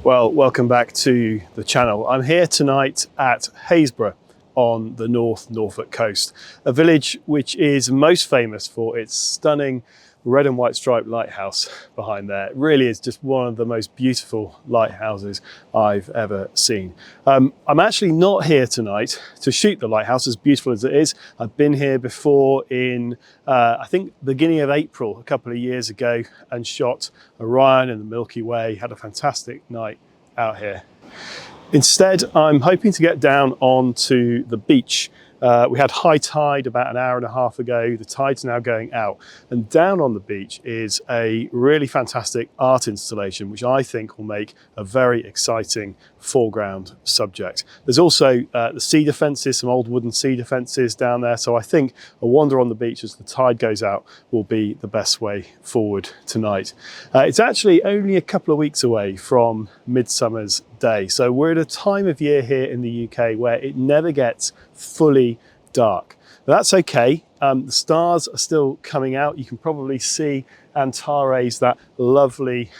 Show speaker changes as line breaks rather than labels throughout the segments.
Well, welcome back to the channel. I'm here tonight at Happisburgh on the North Norfolk coast, a village which is most famous for its stunning red and white striped lighthouse behind there. It really is just one of the most beautiful lighthouses I've ever seen. I'm actually not here tonight to shoot the lighthouse, as beautiful as it is. I've been here before in, I think, beginning of April, a couple of years ago, and shot Orion and the Milky Way. Had a fantastic night out here. Instead, I'm hoping to get down onto the beach. We had high tide about an hour and a half ago. The tide's now going out, and down on the beach is a really fantastic art installation which I think will make a very exciting foreground subject. There's also the cedar fences, some old wooden cedar fences down there, so I think a wander on the beach as the tide goes out will be the best way forward tonight. It's actually only a couple of weeks away from Midsummer's Day, so we're at a time of year here in the UK where it never gets fully dark. But that's okay. The stars are still coming out. You can probably see Antares, that lovely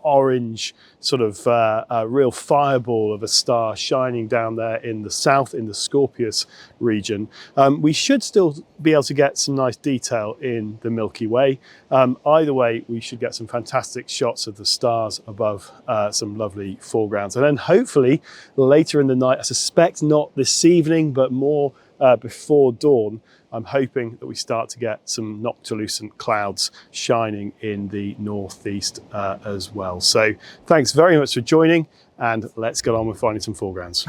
orange sort of real fireball of a star shining down there in the south in the Scorpius region. We should still be able to get some nice detail in the Milky Way. Either way, we should get some fantastic shots of the stars above some lovely foregrounds. And then hopefully later in the night, I suspect not this evening, but more before dawn, I'm hoping that we start to get some Noctilucent clouds shining in the northeast as well. So thanks very much for joining, and let's get on with finding some foregrounds.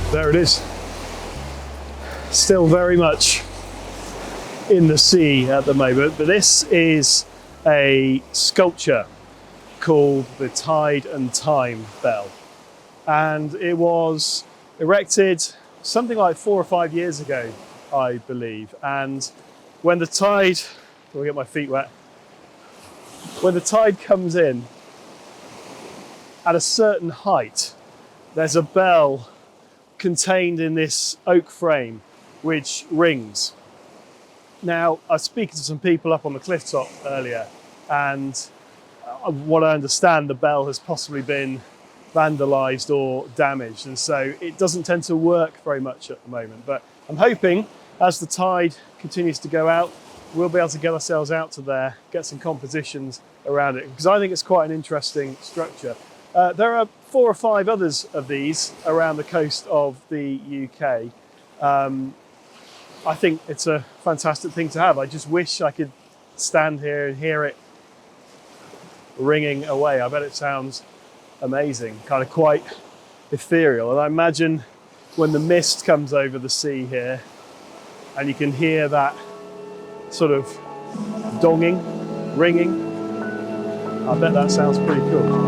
There it is. Still very much in the sea at the moment, but this is a sculpture called the Tide and Time Bell. And it was erected something like 4 or 5 years ago, I believe. And when the tide, I'll get my feet wet. When the tide comes in at a certain height, there's a bell contained in this oak frame which rings. Now, I was speaking to some people up on the cliff top earlier, and what I understand, the bell has possibly been vandalized or damaged, and so it doesn't tend to work very much at the moment. But I'm hoping as the tide continues to go out, we'll be able to get ourselves out to there, get some compositions around it, because I think it's quite an interesting structure. There are 4 or 5 others of these around the coast of the UK. I think it's a fantastic thing to have. I just wish I could stand here and hear it ringing away. I bet it sounds amazing, kind of quite ethereal. And I imagine when the mist comes over the sea here and you can hear that sort of donging, ringing, I bet that sounds pretty cool.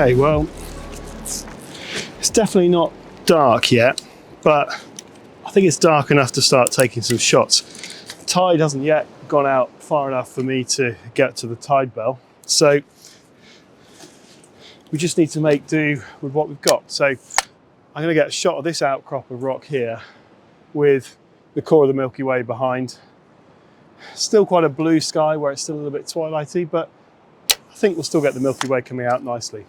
Okay, well, it's definitely not dark yet, but I think it's dark enough to start taking some shots. The tide hasn't yet gone out far enough for me to get to the tide bell, so we just need to make do with what we've got. So I'm going to get a shot of this outcrop of rock here with the core of the Milky Way behind. Still quite a blue sky where it's still a little bit twilighty, but I think we'll still get the Milky Way coming out nicely.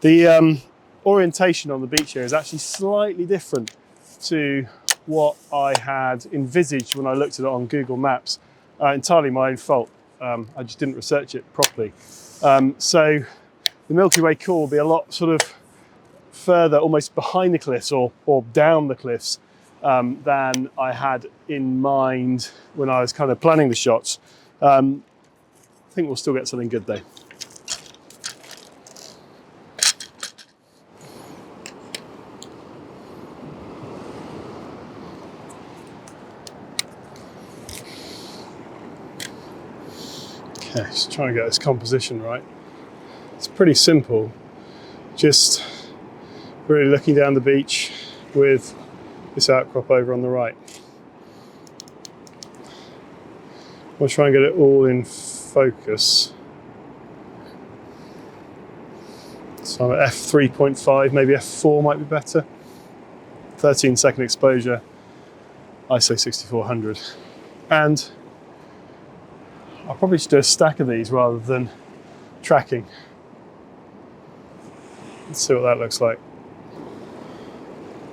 The orientation on the beach here is actually slightly different to what I had envisaged when I looked at it on Google Maps. Entirely my own fault. I just didn't research it properly. So the Milky Way core will be a lot sort of further, almost behind the cliffs or down the cliffs than I had in mind when I was kind of planning the shots. I think we'll still get something good though. Okay, just trying to get this composition right. It's pretty simple, just really looking down the beach with this outcrop over on the right. I'll try and get it all in focus. So I'm at f3.5, maybe f4 might be better. 13-second exposure, ISO 6400. And I'll probably just do a stack of these rather than tracking. Let's see what that looks like.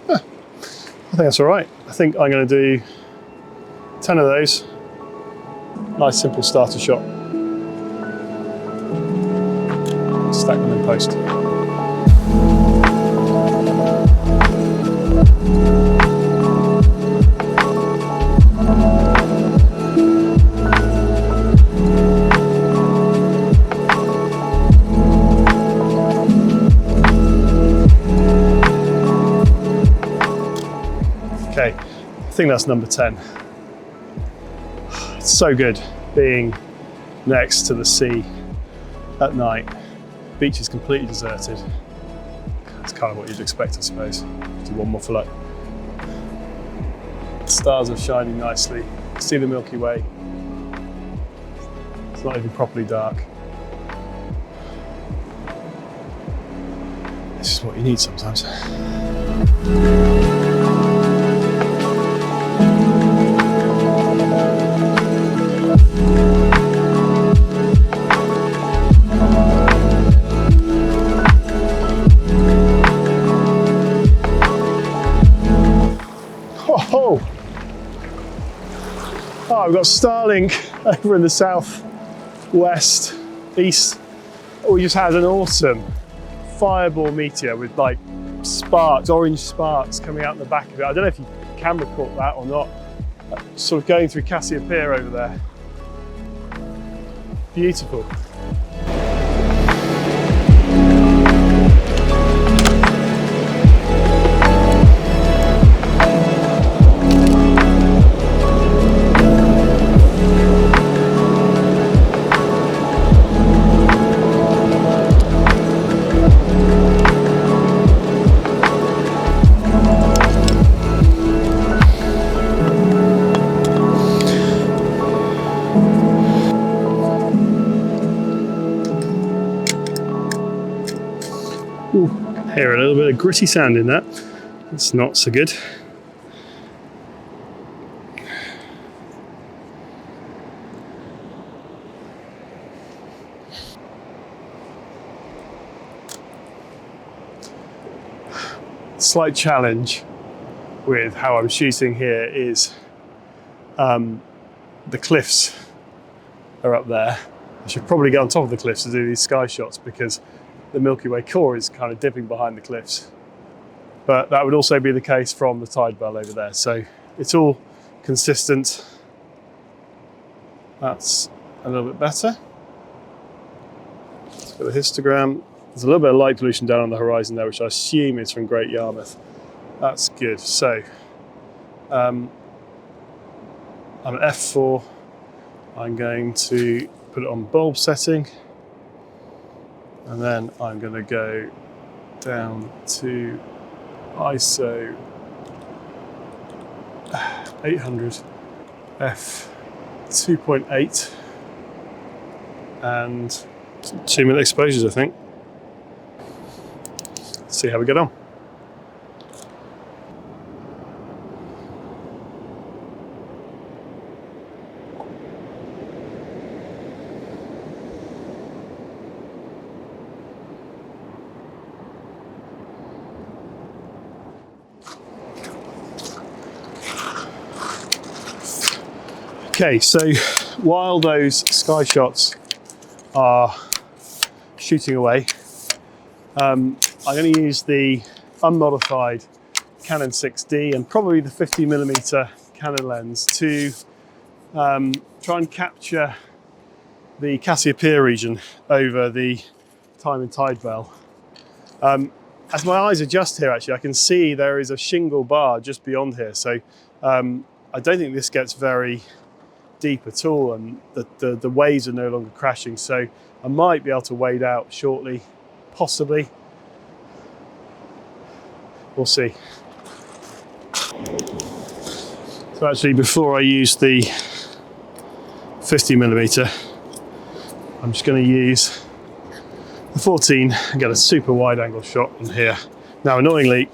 I think that's all right. I think I'm going to do 10 of those. Nice simple starter shot. Stack them in post. Okay, I think that's number 10. It's so good being next to the sea at night. The beach is completely deserted. That's kind of what you'd expect, I suppose. Do one more for luck. The stars are shining nicely. See the Milky Way. It's not even properly dark. This is what you need sometimes. Oh, we've got Starlink over in the south, west, east. We just had an awesome fireball meteor with like sparks, orange sparks coming out in the back of it. I don't know if your camera caught that or not. Sort of going through Cassiopeia over there. Beautiful. Ooh, hear a little bit of gritty sound in that. It's not so good. Slight challenge with how I'm shooting here is the cliffs are up there. I should probably get on top of the cliffs to do these sky shots because the Milky Way core is kind of dipping behind the cliffs. But that would also be the case from the tide bell over there. So it's all consistent. That's a little bit better. Let's go to the histogram. There's a little bit of light pollution down on the horizon there, which I assume is from Great Yarmouth. That's good. So I'm at f4. I'm going to put it on bulb setting. And then I'm going to go down to ISO 800 f 2.8 and 2-minute exposures, I think. Let's see how we get on. Okay, so while those sky shots are shooting away, I'm going to use the unmodified Canon 6D and probably the 50mm Canon lens to try and capture the Cassiopeia region over the time and tide bell. As my eyes adjust here, actually, I can see there is a shingle bar just beyond here. So I don't think this gets very deep at all, and the waves are no longer crashing. So I might be able to wade out shortly, possibly. We'll see. So actually, before I use the 50mm, I'm just going to use the 14 and get a super wide angle shot on here. Now, annoyingly,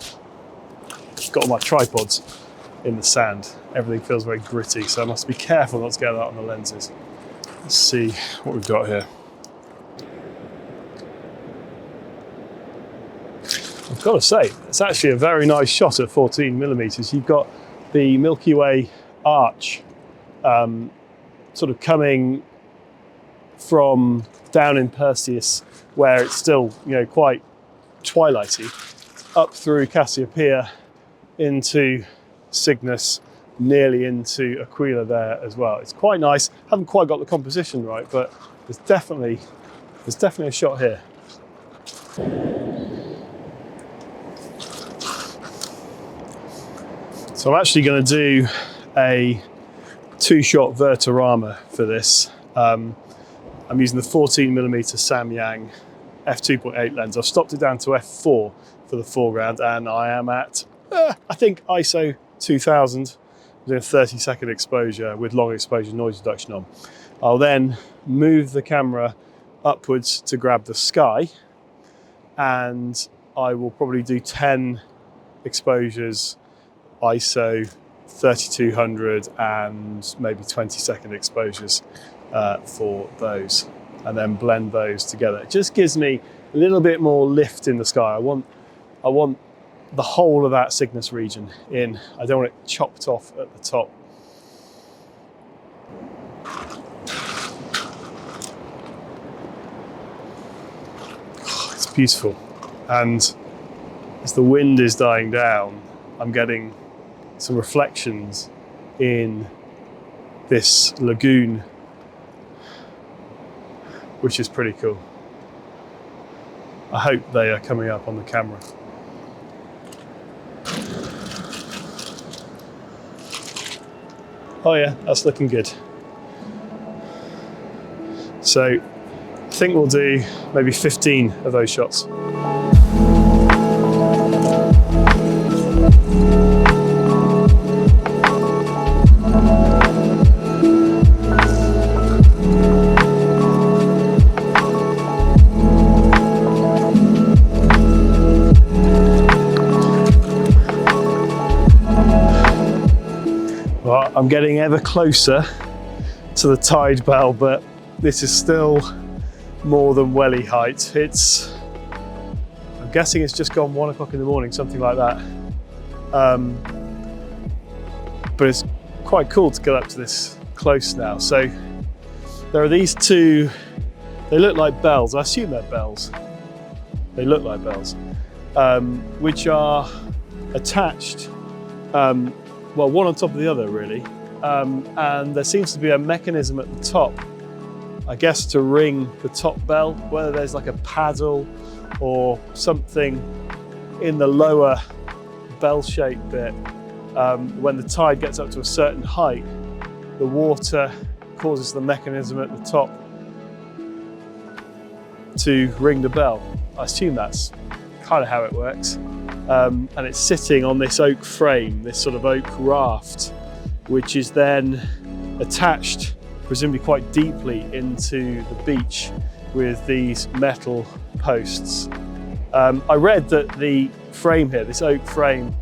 I've got all my tripods in the sand. Everything feels very gritty, so I must be careful not to get that on the lenses. Let's see what we've got here. I've got to say, it's actually a very nice shot at 14mm. You've got the Milky Way arch sort of coming from down in Perseus, where it's still, quite twilighty, up through Cassiopeia into Cygnus, nearly into Aquila there as well. It's quite nice. Haven't quite got the composition right, but there's definitely a shot here. So I'm actually going to do a 2-shot Vertorama for this. I'm using the 14mm Samyang f2.8 lens. I've stopped it down to f4 for the foreground, and I am at, I think, ISO 2000, doing a 30-second exposure with long exposure noise reduction on. I'll then move the camera upwards to grab the sky, and I will probably do 10 exposures, ISO 3200, and maybe 20-second exposures for those, and then blend those together. It just gives me a little bit more lift in the sky. I want the whole of that Cygnus region in. I don't want it chopped off at the top. Oh, it's beautiful. And as the wind is dying down, I'm getting some reflections in this lagoon, which is pretty cool. I hope they are coming up on the camera. Oh yeah, that's looking good. So I think we'll do maybe 15 of those shots. I'm getting ever closer to the tide bell, but this is still more than welly height. I'm guessing it's just gone 1 o'clock in the morning, something like that. But it's quite cool to get up to this close now. So there are these two, they look like bells. I assume they're bells. They look like bells, which are attached, well, one on top of the other, really. And there seems to be a mechanism at the top, I guess, to ring the top bell, whether there's like a paddle or something in the lower bell-shaped bit. When the tide gets up to a certain height, the water causes the mechanism at the top to ring the bell. I assume that's kind of how it works. And it's sitting on this oak frame, this sort of oak raft, which is then attached, presumably quite deeply, into the beach with these metal posts. I read that the frame here, this oak frame,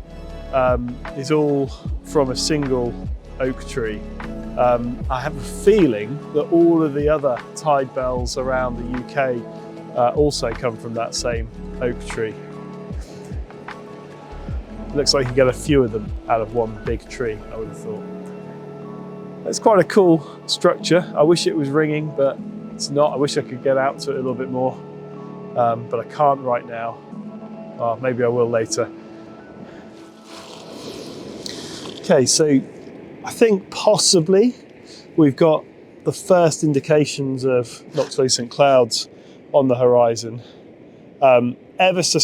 is all from a single oak tree. I have a feeling that all of the other tide bells around the UK also come from that same oak tree. Looks like you get a few of them out of one big tree, I would have thought. It's quite a cool structure. I wish it was ringing, but it's not. I wish I could get out to it a little bit more, but I can't right now. Maybe I will later. Okay, so I think possibly we've got the first indications of Noctilucent clouds on the horizon. Ever so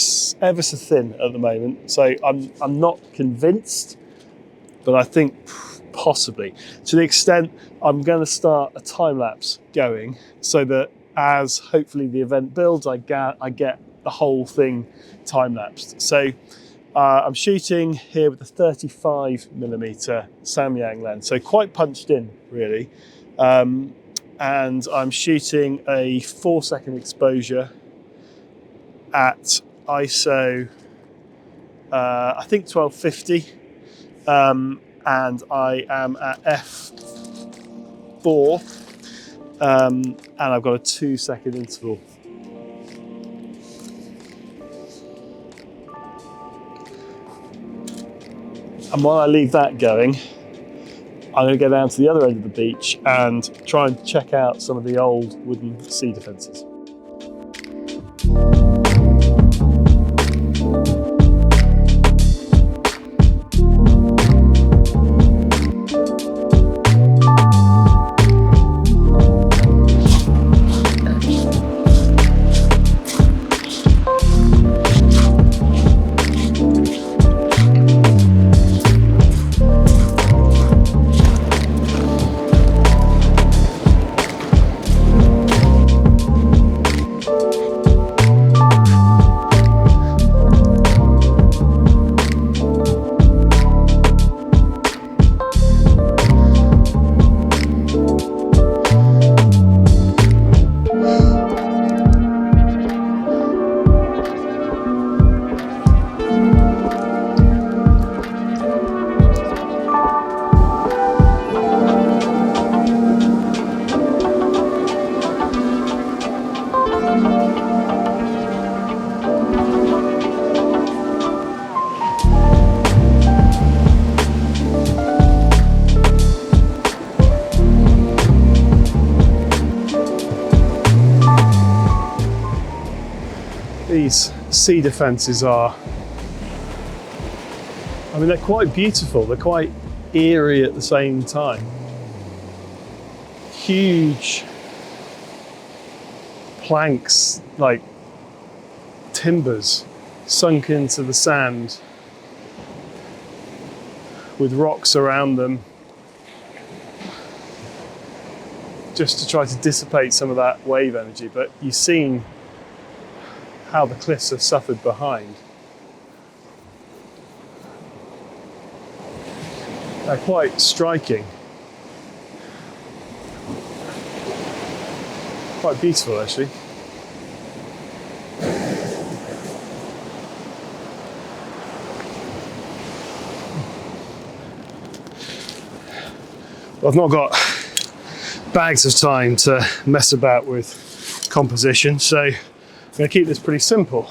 thin at the moment, so I'm not convinced, but I think possibly, to the extent I'm going to start a time lapse going, so that as hopefully the event builds, I get the whole thing time lapsed. So I'm shooting here with a 35mm Samyang lens, so quite punched in really, and I'm shooting a 4-second exposure at ISO I think 1250, and I am at f4, and I've got a 2-second interval. And while I leave that going, I'm going to go down to the other end of the beach and try and check out some of the old wooden sea defences. These sea defences are, I mean, they're quite beautiful, they're quite eerie at the same time. Huge planks, like timbers, sunk into the sand with rocks around them, just to try to dissipate some of that wave energy. But you've seen how the cliffs have suffered behind. They're quite striking. Quite beautiful, actually. Well, I've not got bags of time to mess about with composition, so I'm going to keep this pretty simple.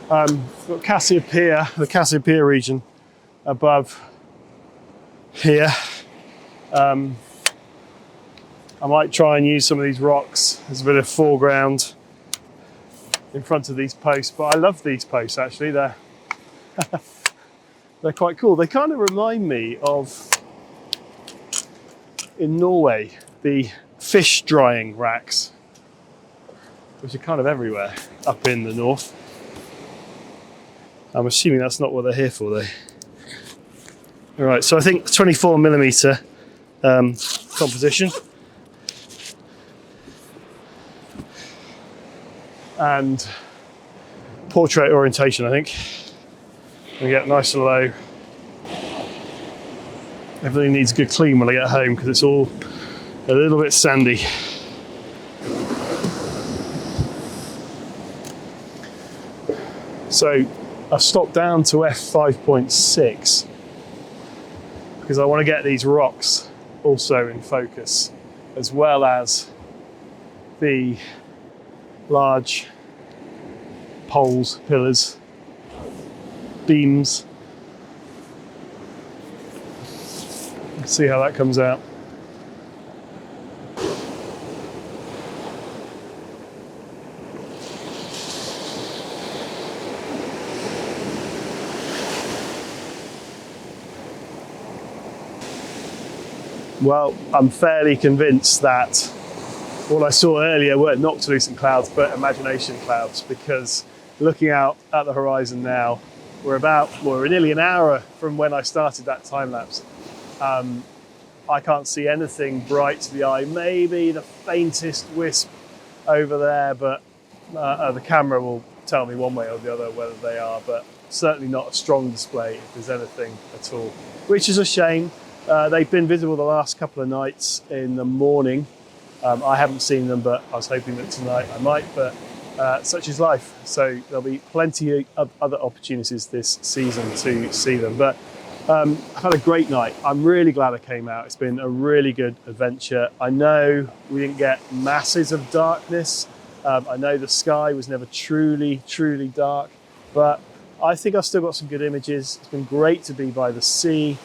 We've got Cassiopeia, the Cassiopeia region above here. I might try and use some of these rocks as a bit of foreground in front of these posts, but I love these posts actually. They're they're quite cool. They kind of remind me of, in Norway, the fish drying racks, which are kind of everywhere up in the north. I'm assuming that's not what they're here for though. All right, so I think 24mm composition. And portrait orientation, I think. And get nice and low. Everything needs a good clean when I get home because it's all a little bit sandy. So I've stopped down to f5.6 because I want to get these rocks also in focus, as well as the large poles, pillars, beams. Let's see how that comes out. Well, I'm fairly convinced that what I saw earlier weren't Noctilucent clouds, but imagination clouds, because looking out at the horizon now, we're nearly an hour from when I started that time lapse. I can't see anything bright to the eye, maybe the faintest wisp over there, but the camera will tell me one way or the other whether they are, but certainly not a strong display if there's anything at all, which is a shame. They've been visible the last couple of nights in the morning. I haven't seen them, but I was hoping that tonight I might, but such is life. So there'll be plenty of other opportunities this season to see them. But I've had a great night. I'm really glad I came out. It's been a really good adventure. I know we didn't get masses of darkness. I know the sky was never truly, truly dark, but I think I've still got some good images. It's been great to be by the sea.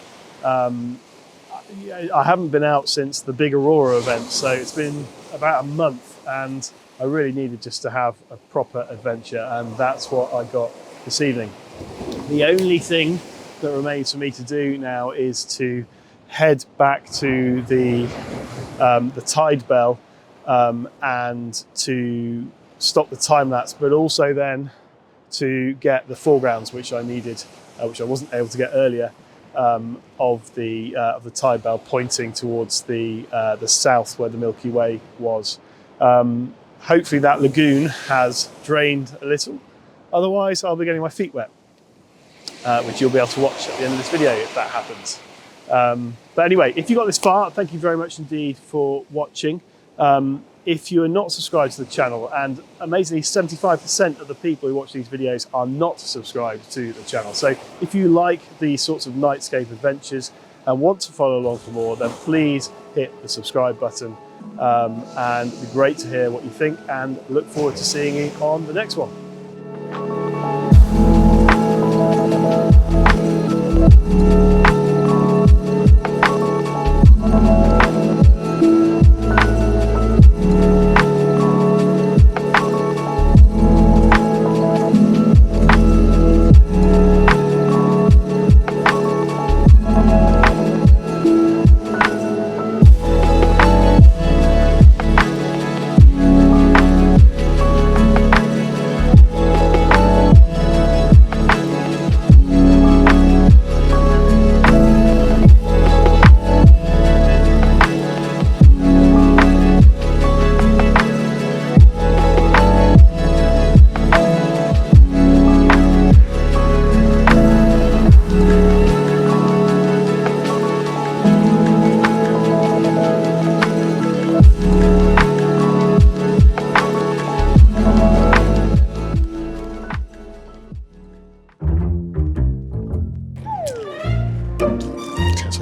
I haven't been out since the big Aurora event, so it's been about a month, and I really needed just to have a proper adventure, and that's what I got this evening. The only thing that remains for me to do now is to head back to the tide bell and to stop the time lapse, but also then to get the foregrounds which I needed, which I wasn't able to get earlier, of the tide bell pointing towards the south where the Milky Way was. Hopefully that lagoon has drained a little. Otherwise, I'll be getting my feet wet, which you'll be able to watch at the end of this video if that happens. But anyway, if you got this far, thank you very much indeed for watching. If you are not subscribed to the channel, and amazingly 75% of the people who watch these videos are not subscribed to the channel. So if you like these sorts of nightscape adventures and want to follow along for more, then please hit the subscribe button. And it'd be great to hear what you think, and look forward to seeing you on the next one.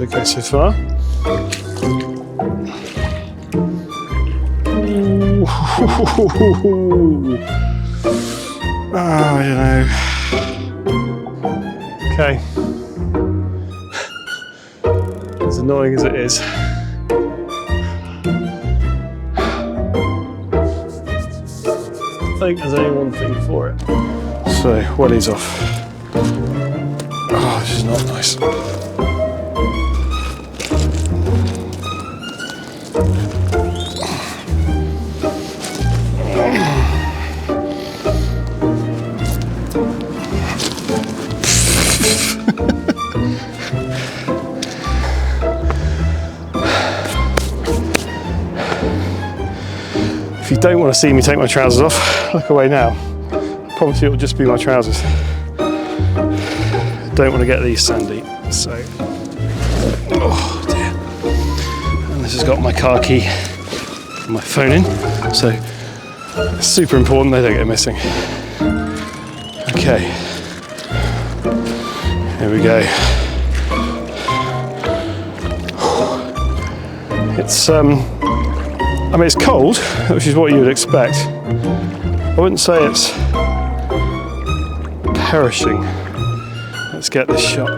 It's okay so far. Oh, you know. Okay. As annoying as it is. I think there's only one thing for it. So, wellies off. Oh, this is not nice. If you don't want to see me take my trousers off, look away now. I promise you it'll just be my trousers. I don't want to get these sandy, so. Oh dear. And this has got my car key and my phone in, so it's super important they don't get missing. Okay, here we go. It's I mean, it's cold, which is what you would expect. I wouldn't say it's perishing. Let's get this shot.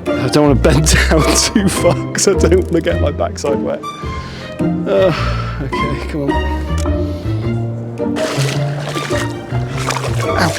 I don't want to bend down too far because I don't want to get my backside wet. Okay, come on. Ow.